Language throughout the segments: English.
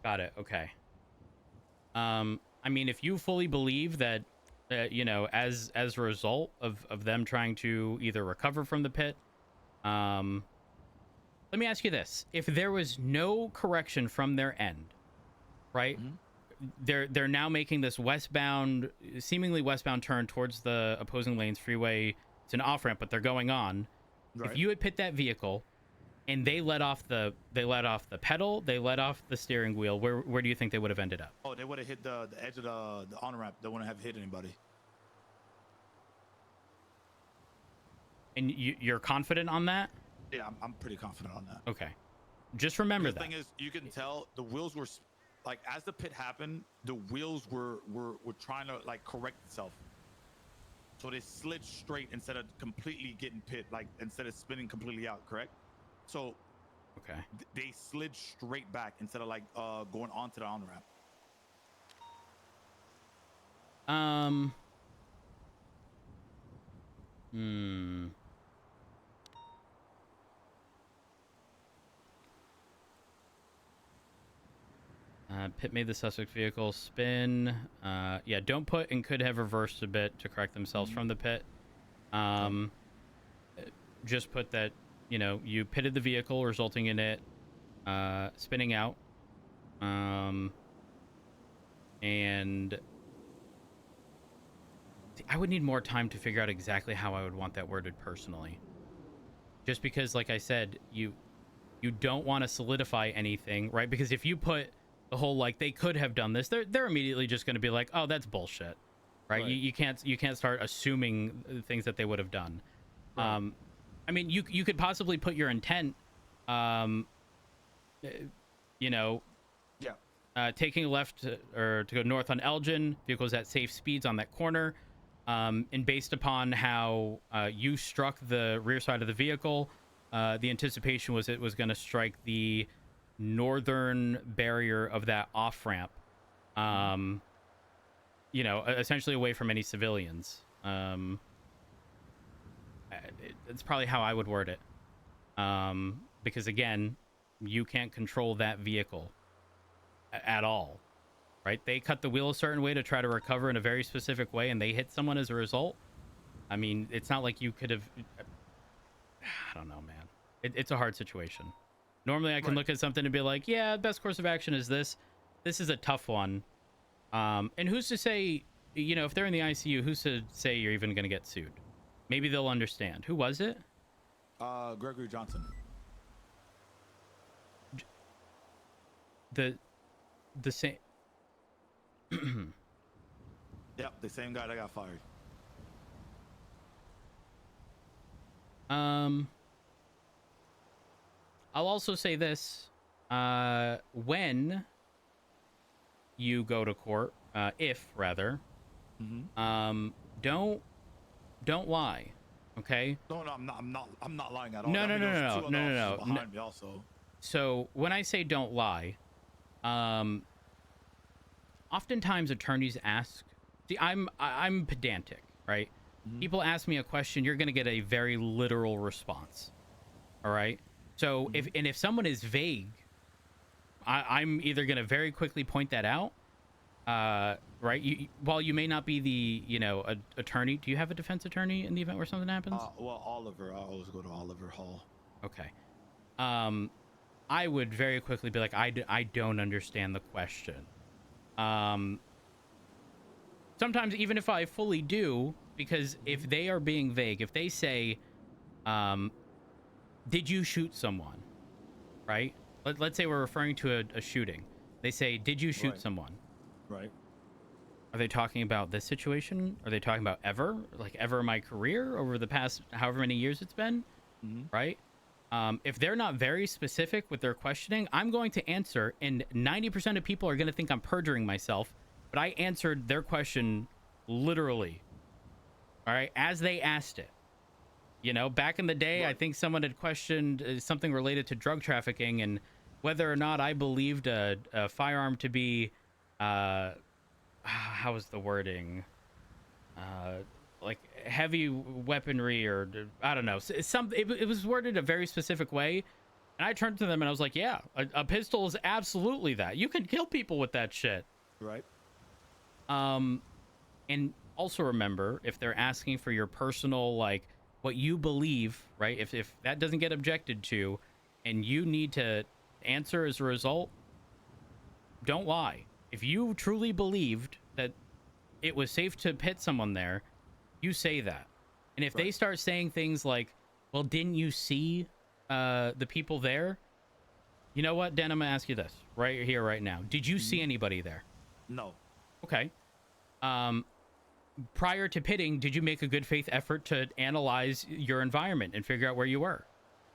Got it. Okay. I mean, if you fully believe that, you know, as a result of them trying to either recover from the pit, um, let me ask you this: if there was no correction from their end, right? Hmm. They're now making this westbound, seemingly westbound turn towards the opposing lanes freeway. It's an off ramp, but they're going on. If Right. you had pit that vehicle and they let off the pedal, they let off the steering wheel, where do you think they would have ended up? Oh, they would have hit the edge of the on ramp. They wouldn't have hit anybody. And you're confident on that? Yeah, I'm pretty confident on that. Okay. Just remember The that. thing is, you can tell the wheels were like as the pit happened, the wheels were trying to like correct itself. So they slid straight instead of completely getting pit, like instead of spinning completely out, correct? So Okay. they slid straight back instead of like going onto the on ramp. Um. Hmm. Pit made the suspect vehicle spin. Yeah, don't put and could have reversed a bit to correct themselves from the pit. Okay. Um, just put that, you know, you pitted the vehicle, resulting in it spinning out. Um, and see, I would need more time to figure out exactly how I would want that worded personally. Just because, like I said, you don't want to solidify anything, right? Because if you put the whole like they could have done this, they're immediately just going to be like, oh, that's bullshit, right? Right. You can't start assuming things that they would have done. Right. Um, I mean, you could possibly put your intent, um, uh, you know, Yeah. taking a left or to go north on Elgin, vehicles at safe speeds on that corner. And based upon how you struck the rear side of the vehicle, the anticipation was it was going to strike the northern barrier of that off ramp. Mhm. Um, you know, essentially away from any civilians. It's probably how I would word it. Because again, you can't control that vehicle at all, right? They cut the wheel a certain way to try to recover in a very specific way, and they hit someone as a result. I mean, it's not like you could have. I don't know, man. It's a hard situation. Normally, I can Right. look at something and be like, "Yeah, best course of action is this." This is a tough one. And who's to say? You know, if they're in the ICU, who's to say you're even going to get sued? Maybe they'll understand. Who was it? Gregory Johnson. The the same. Yep, the same guy that got fired. um. I'll also say this: when you go to court, if rather, Mm-hmm. um, don't don't lie, okay? No, no, I'm not lying at all. No, I no, mean, there no, was no, two no, other no, officers no, no. behind me also. So when I say don't lie, um, oftentimes attorneys ask. See, I'm pedantic, right? Mm-hmm. People ask me a question, you're gonna get a very literal response. All right. So Mm-hmm. if someone is vague, I'm either gonna very quickly point that out. Right. While you may not be the attorney, do you have a defense attorney in the event where something happens? Well, Oliver. I always go to Oliver Hall. Okay. Um, I would very quickly be like, I don't understand the question. Um, sometimes even if I fully do, because if Mm-hmm. they are being vague, if they say, um, did you shoot someone? Right? Let's say we're referring to a shooting. They say, did you shoot Right. someone? Right. Are they talking about this situation? Are they talking about ever? Like ever in my career over the past however many years it's been? Mm-hmm. Right? If they're not very specific with their questioning, I'm going to answer, and 90% of people are going to think I'm perjuring myself, but I answered their question literally, all right, as they asked it. You know, back in the day, I Right. think someone had questioned something related to drug trafficking and whether or not I believed a firearm to be, how was the wording? Uh, like heavy weaponry or I don't know. It was worded a very specific way. And I turned to them and I was like, yeah, a pistol is absolutely that. You can kill people with that shit. Right. And also remember, if they're asking for your personal, like, what you believe, right? If that doesn't get objected to and you need to answer as a result, don't lie. If you truly believed that it was safe to pit someone there, you say that. And if they start saying things like, well, didn't you see the people there? You know what, Dan, I'm gonna ask you this right here, right now. Did you see anybody there? No. Okay. Prior to pitting, did you make a good faith effort to analyze your environment and figure out where you were?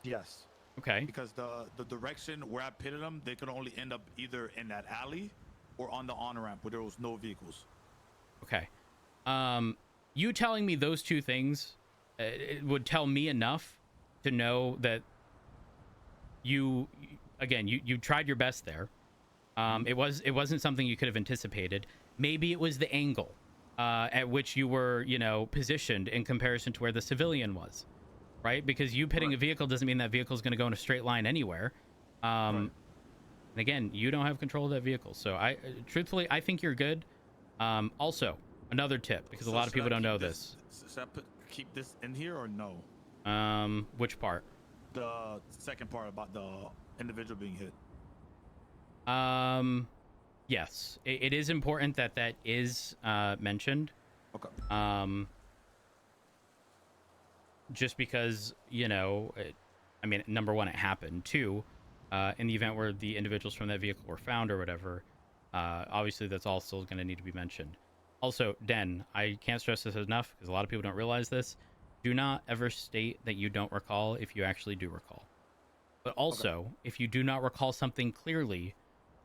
Yes. Okay. Because the direction where I pitted them, they could only end up either in that alley or on the on-ramp where there was no vehicles. Okay. You telling me those two things it would tell me enough to know that you tried your best there. It wasn't something you could have anticipated. Maybe it was the angle at which you were, positioned in comparison to where the civilian was, right? Because you pitting a vehicle doesn't mean that vehicle is going to go in a straight line anywhere. And again, you don't have control of that vehicle. So truthfully, I think you're good. Also, another tip, because a lot of people don't know this. Should I keep this in here or no? Which part? The second part about the individual being hit. Yes, it is important that is mentioned. Okay. Just because, number one, it happened. Two, in the event where the individuals from that vehicle were found or whatever, obviously that's all still going to need to be mentioned. Also, Den, I can't stress this enough because a lot of people don't realize this. Do not ever state that you don't recall if you actually do recall. But also, if you do not recall something clearly,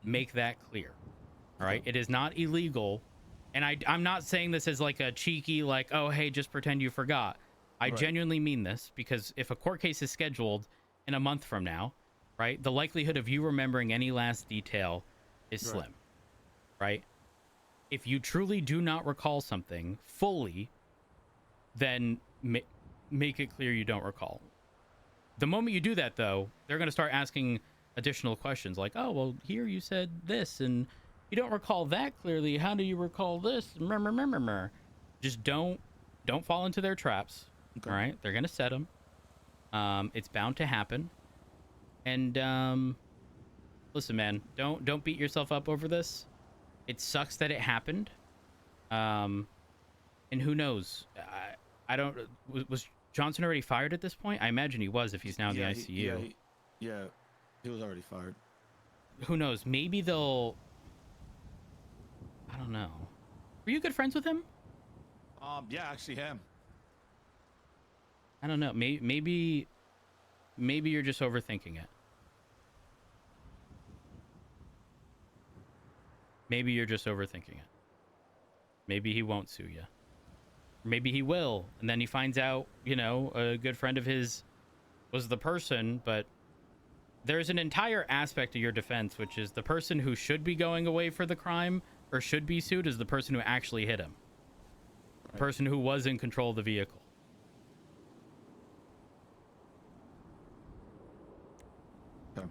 make that clear. All right? It is not illegal. And I'm not saying this as like a cheeky, like, oh, hey, just pretend you forgot. I genuinely mean this because if a court case is scheduled in a month from now, right, the likelihood of you remembering any last detail is slim, right? If you truly do not recall something fully, then make it clear you don't recall. The moment you do that, though, they're going to start asking additional questions like, oh, well, here you said this, and you don't recall that clearly. How do you recall this? Just don't fall into their traps. Okay. All right? They're going to set them. It's bound to happen. And listen, man, don't beat yourself up over this. It sucks that it happened. And who knows? I don't... Was Johnson already fired at this point? I imagine he was if he's now in the ICU. He was already fired. Who knows? Maybe they'll... I don't know. Were you good friends with him? Yeah, I actually am. I don't know. Maybe you're just overthinking it. Maybe you're just overthinking it. Maybe he won't sue you. Maybe he will, and then he finds out, a good friend of his was the person, but there's an entire aspect of your defense, which is the person who should be going away for the crime or should be sued is the person who actually hit him. The person who was in control of the vehicle. Okay.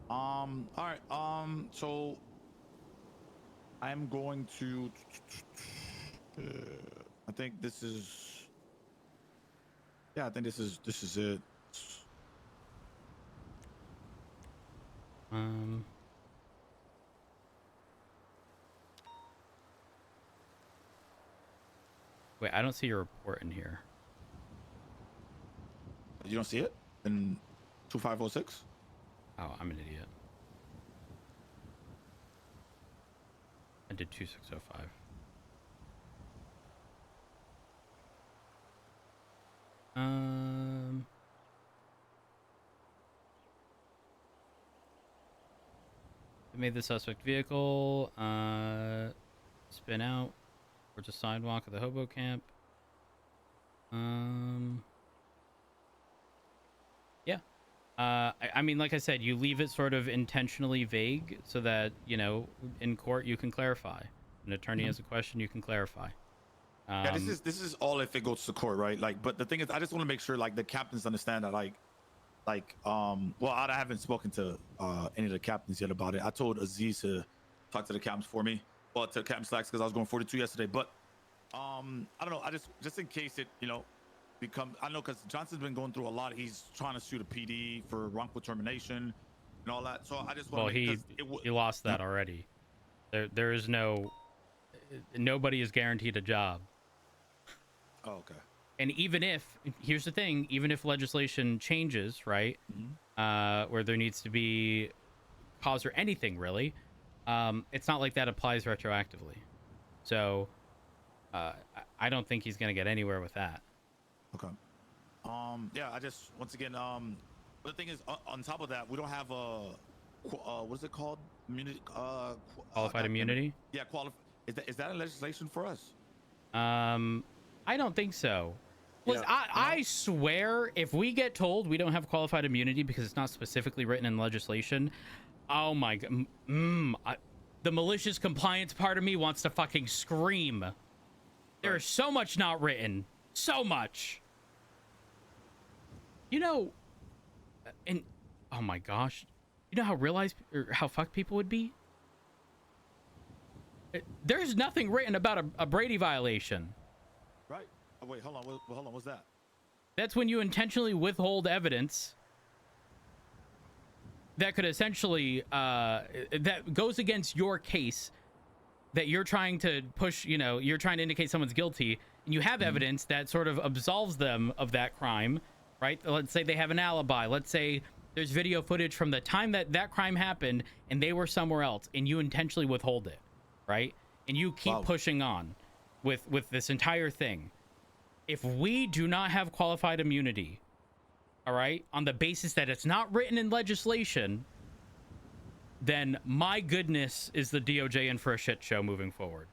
All right. So I'm going to... I think this is... Yeah, I think this is it. Wait, I don't see your report in here. You don't see it in 2506? Oh, I'm an idiot. I did 2605. They made the suspect vehicle spin out towards the sidewalk of the hobo camp. Yeah. I mean, like I said, you leave it sort of intentionally vague so that, in court you can clarify. An attorney has a question, you can clarify. Yeah, this is all if it goes to court, right? Like, but the thing is, I just want to make sure, like, the captains understand that, like, like well, I haven't spoken to any of the captains yet about it. I told Aziz to talk to the captains for me, well, to Captain Slacks, because I was going 42 yesterday. But I don't know. I just in case it, you know, become, I know because Johnson's been going through a lot. He's trying to sue the PD for wrongful termination and all that. So I just want Well, to make, he lost that already. There is no, nobody is guaranteed a job. Oh, okay. And even if, here's the thing, even if legislation changes, right, where there needs to be cause or anything really, it's not like that applies retroactively. So I don't think he's going to get anywhere with that. Okay. Yeah, I just, once again, but the thing is, on top of that, we don't have a what is it called? Immunity, Qualified immunity? Yeah, is that a legislation for us? I don't think so. Listen, Yeah, I swear, if we get told we don't have qualified immunity because it's not specifically written in legislation, oh my god, the malicious compliance part of me wants to fucking scream. There's so much not written, so much. You know, and oh my gosh, you know how fucked people would be? There's nothing written about a Brady violation. Right. Oh, wait, hold on. Hold on. What's that? That's when you intentionally withhold evidence that could essentially that goes against your case, that you're trying to push, you know, you're trying to indicate someone's guilty, and you have evidence that sort of absolves them of that crime, right? Let's say they have an alibi. Let's say there's video footage from the time that crime happened and they were somewhere else, and you intentionally withhold it, right? And you keep pushing on with this entire thing. If we do not have qualified immunity, all right, on the basis that it's not written in legislation, then my goodness, is the DOJ in for a shit show moving forward.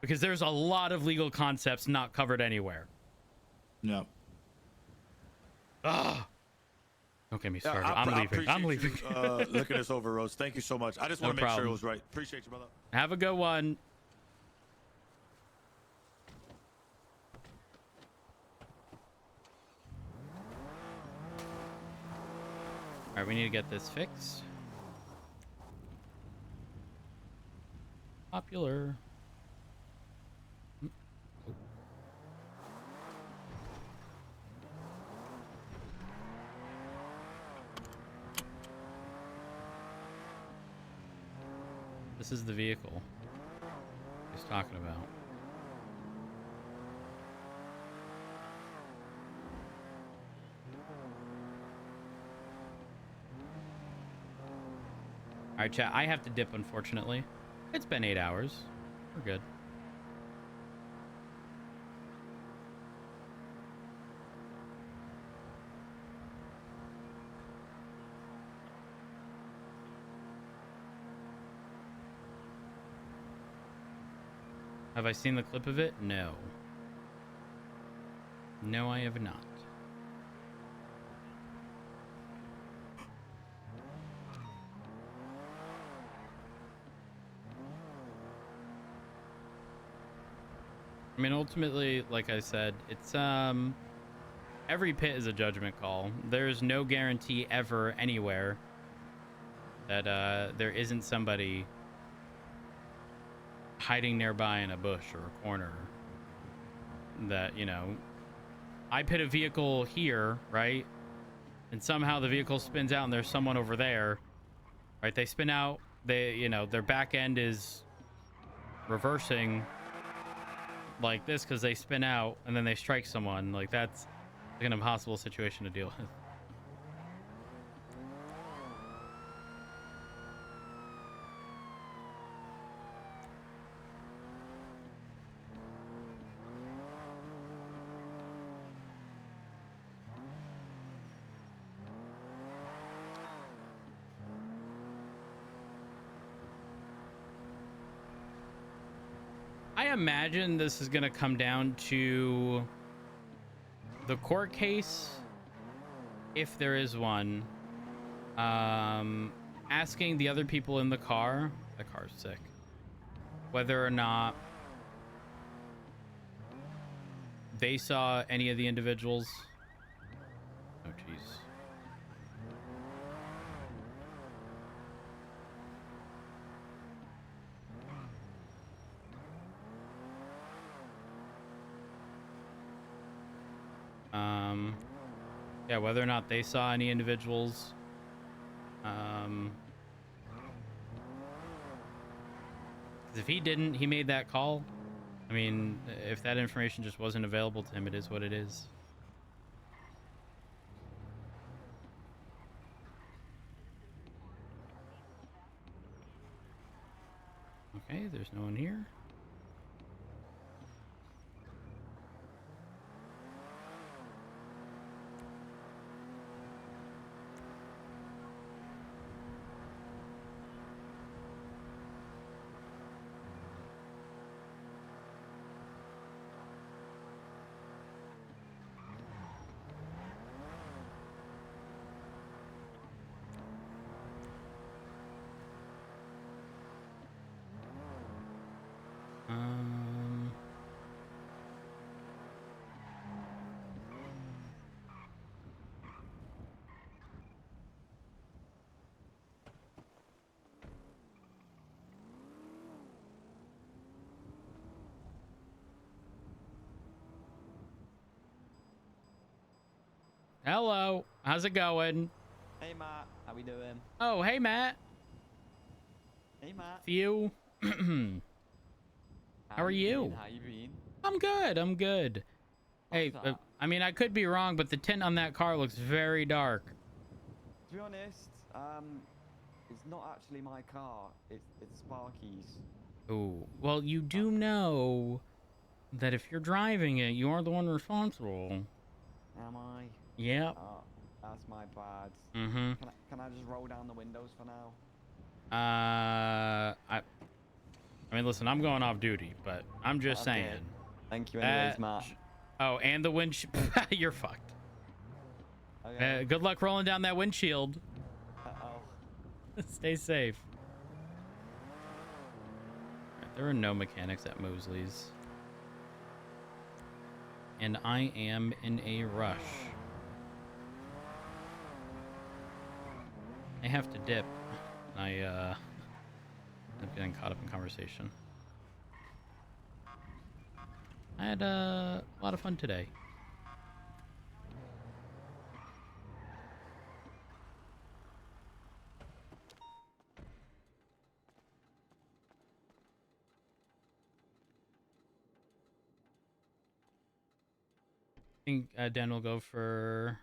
Because there's a lot of legal concepts not covered anywhere. Yeah. Ugh. Don't get me started. I'm leaving. Looking this over, Rose. Thank you so much. I just want to make sure it was right. Appreciate you, brother. Have a good one. All right, we need to get this fixed. Popular. This is the vehicle he's talking about. All right, chat. I have to dip, unfortunately. It's been 8 hours. We're good. Have I seen the clip of it? No. No, I have not. I mean, ultimately, like I said, it's every pit is a judgment call. There's no guarantee ever anywhere that there isn't somebody hiding nearby in a bush or a corner that, you know, I pit a vehicle here, right? And somehow the vehicle spins out and there's someone over there, right? They spin out, they, you know, their back end is reversing like this because they spin out and then they strike someone. Like, that's like an impossible situation to deal with. I imagine this is going to come down to the court case, if there is one, asking the other people in the car, the car's sick, whether or not they saw any of the individuals. Oh, jeez. Yeah, whether or not they saw any individuals. 'Cause if he didn't, he made that call. I mean, if that information just wasn't available to him, it is what it is. Okay, there's no one here. Um, Hello, how's it going? Hey Matt, how we doing? Oh, hey Matt. Hey Matt. You. How are you? How you been? I'm good. I'm good. Hey, What's up? I mean, I could be wrong, but the tint on that car looks very dark. To be honest, it's not actually my car. It's Sparky's. Oh, well, you do know that if you're driving it, you are the one responsible. Am I? Yep. Oh, that's my bad. Mm-hmm. Can I just roll down the windows for now? I mean, listen, I'm going off duty, but I'm just Okay. saying. Thank you anyways, Matt. Oh, and the windshield. You're fucked. Okay. Good luck rolling down that windshield. Uh-oh. Stay safe. Right, there are no mechanics at Mosley's. And I am in a rush. I have to dip. I'm getting caught up in conversation. I had a lot of fun today. I think Dan will go for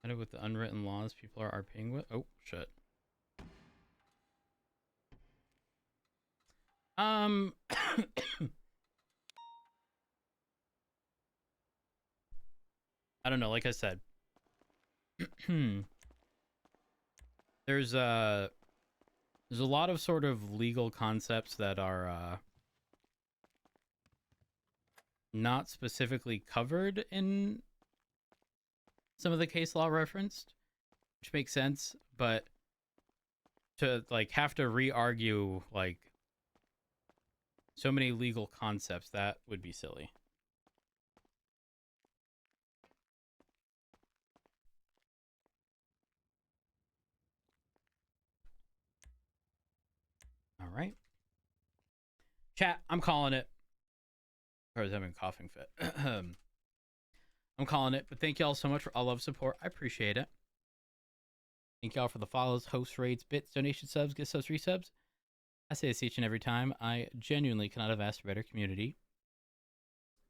kind of with the unwritten laws people are RPing with. Oh shit. I don't know, like I said. There's a lot of sort of legal concepts that are not specifically covered in some of the case law referenced, which makes sense, but to like have to re-argue like so many legal concepts, that would be silly. All right. Chat, I'm calling it. I was having a coughing fit. I'm calling it, but thank y'all so much for all love support. I appreciate it. Thank y'all for the follows, host rates, bits, donation subs, gift subs, resubs. I say this each and every time. I genuinely cannot have asked for a better community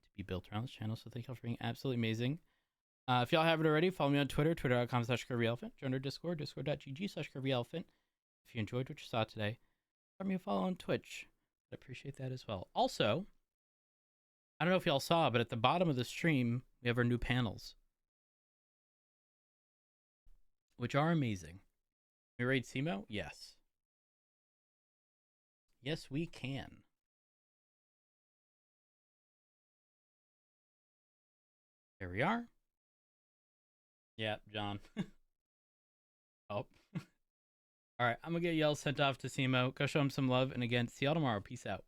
to be built around this channel, so thank y'all for being absolutely amazing. If y'all haven't already, follow me on Twitter, twitter.com/Curvyelephant. Join our Discord, discord.gg/Curvyelephant. If you enjoyed what you saw today, drop me a follow on Twitch. I appreciate that as well. Also, I don't know if y'all saw, but at the bottom of the stream, we have our new panels, which are amazing. We raid Simo? Yes. Yes, we can. There we are. Yeah, John. Oh. All right, I'm going to get y'all sent off to Simo. Go show him some love. And again, see y'all tomorrow. Peace out.